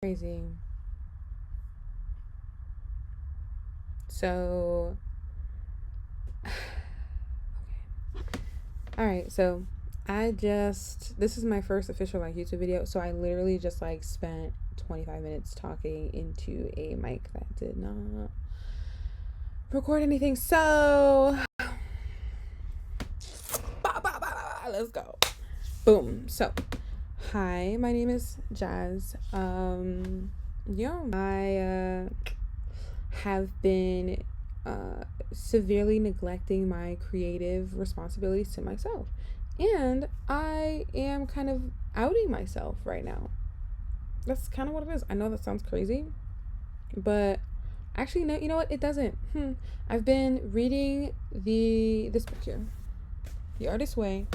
Crazy. So, all right. So, this is my first official like YouTube video. So, I literally just like spent 25 minutes talking into a mic that did not record anything. So, let's go. Boom. So, hi, my name is Jazz. I have been severely neglecting my creative responsibilities to myself. And I am kind of outing myself right now. That's kind of what it is. I know that sounds crazy, but actually, no, you know what? It doesn't. I've been reading this book here, The Artist's Way.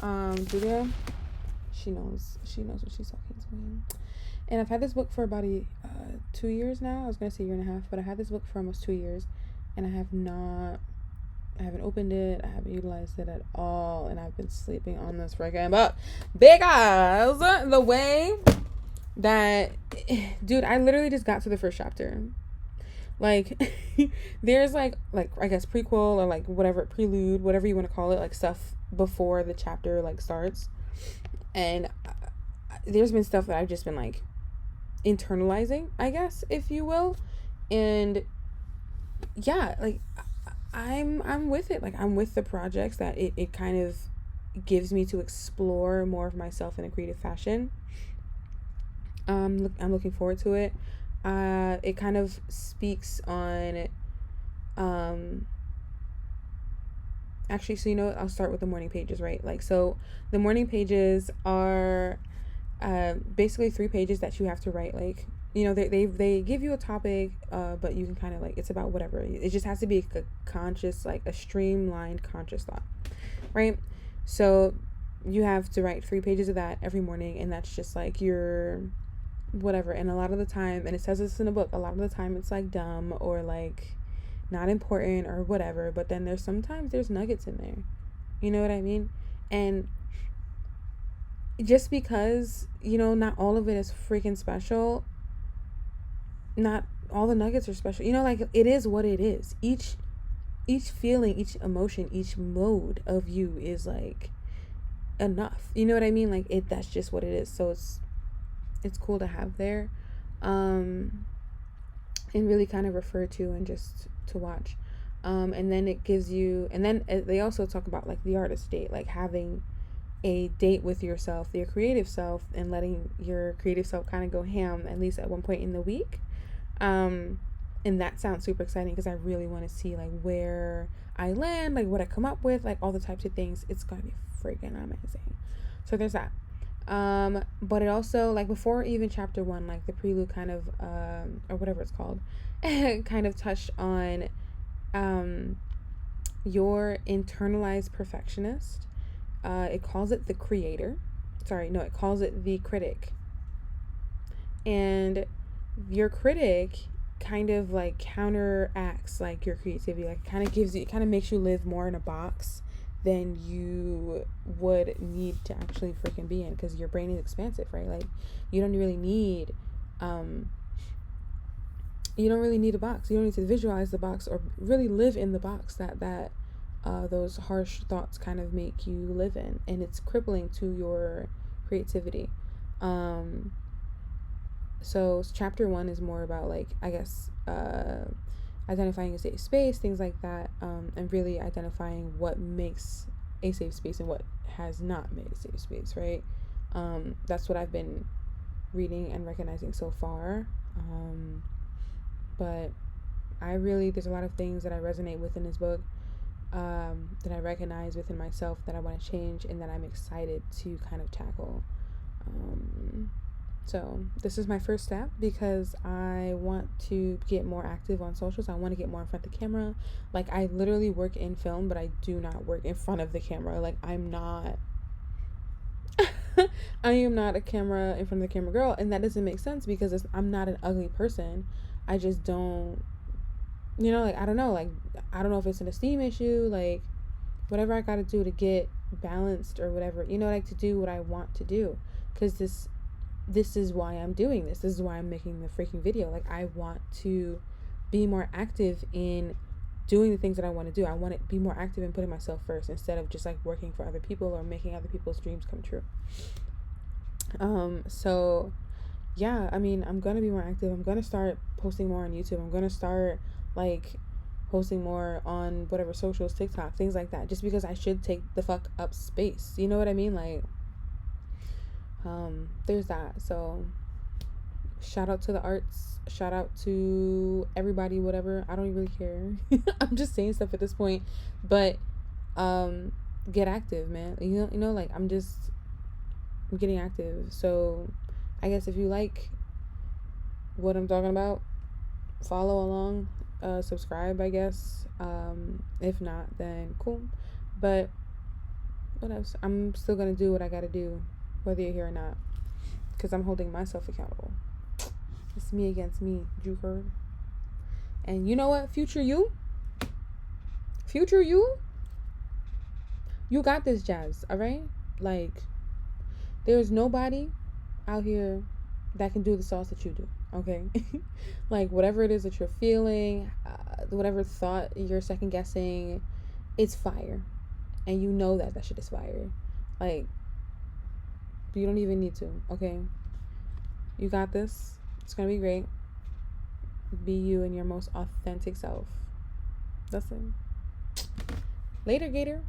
Julia, she knows what she's talking to me. And I've had this book for about 2 years now. I was gonna say 1.5 years, but I had this book for almost 2 years, and I haven't opened it. I haven't utilized it at all, and I've been sleeping on this freaking book because the way that, dude, I literally just got to the first chapter. Like, there's like I guess prequel or like whatever, prelude, whatever you want to call it, like stuff before the chapter like starts, and there's been stuff that I've just been like internalizing, I guess, if you will. And yeah, like I'm with it. Like I'm with the projects that it kind of gives me to explore more of myself in a creative fashion. I'm looking forward to it. It kind of speaks on actually, so I'll start with the morning pages, right? Like, so the morning pages are basically 3 pages that you have to write. Like, they give you a topic, but you can kind of like, it's about whatever. It just has to be a conscious, like a streamlined conscious thought, right? So you have to write 3 pages of that every morning, and that's just like your whatever. And a lot of the time, and it says this in the book, a lot of the time it's like dumb or like not important or whatever, but then there's nuggets in there. You know what I mean? And just because, not all of it is freaking special, not all the nuggets are special. Like, it is what it is. Each feeling, each emotion, each mode of you is like enough. You know what I mean? Like, that's just what it is. So it's cool to have there. And really kind of refer to and just to watch. And then it gives you, and then they also talk about like the artist date, like having a date with yourself, your creative self, and letting your creative self kind of go ham at least at one point in the week. And that sounds super exciting because I really want to see like where I land, like what I come up with, like all the types of things. It's gonna be freaking amazing. So there's that. But it also, like, before even chapter 1, like the prelude kind of or whatever it's called, kind of touched on your internalized perfectionist. It calls it the creator. Sorry, no, it calls it the critic. And your critic kind of like counteracts like your creativity. Like, it kind of makes you live more in a box than you would need to actually freaking be in, because your brain is expansive, right? Like, you don't really need a box. You don't need to visualize the box or really live in the box that those harsh thoughts kind of make you live in, and it's crippling to your creativity. So chapter 1 is more about, like, I guess, identifying a safe space, things like that, and really identifying what makes a safe space and what has not made a safe space, right? That's what I've been reading and recognizing so far. But there's a lot of things that I resonate with in this book, that I recognize within myself that I want to change and that I'm excited to kind of tackle. So this is my first step because I want to get more active on socials. I want to get more in front of the camera. Like, I literally work in film, but I do not work in front of the camera. Like, I'm not I am not a camera in front of the camera girl, and that doesn't make sense because I'm not an ugly person. I just don't, like, I don't know, like, I don't know if it's an esteem issue, like, whatever I gotta do to get balanced or whatever, like, to do what I want to do, because this is why I'm doing this. This is why I'm making the freaking video. Like, I want to be more active in doing the things that I want to do. I want to be more active in putting myself first instead of just like working for other people or making other people's dreams come true. So yeah, I mean, I'm gonna be more active. I'm gonna start posting more on YouTube. I'm gonna start like posting more on whatever socials, TikTok, things like that, just because I should take the fuck up space. You know what I mean? Like, there's that. So shout out to the arts, shout out to everybody, whatever. I don't even really care. I'm just saying stuff at this point. But get active, man. You know, like I'm getting active. So I guess if you like what I'm talking about, follow along, subscribe, I guess. If not, then cool. But what else? I'm still gonna do what I gotta do, whether you're here or not, because I'm holding myself accountable. It's me against me, you heard? And you know what? Future you, you got this, Jazz. All right? Like, there's nobody out here that can do the sauce that you do. Okay? Like, whatever it is that you're feeling, whatever thought you're second guessing, it's fire. And you know that shit is fire. Like, you don't even need to. Okay? You got this. It's gonna be great. Be you and your most authentic self. That's it. Later, Gator.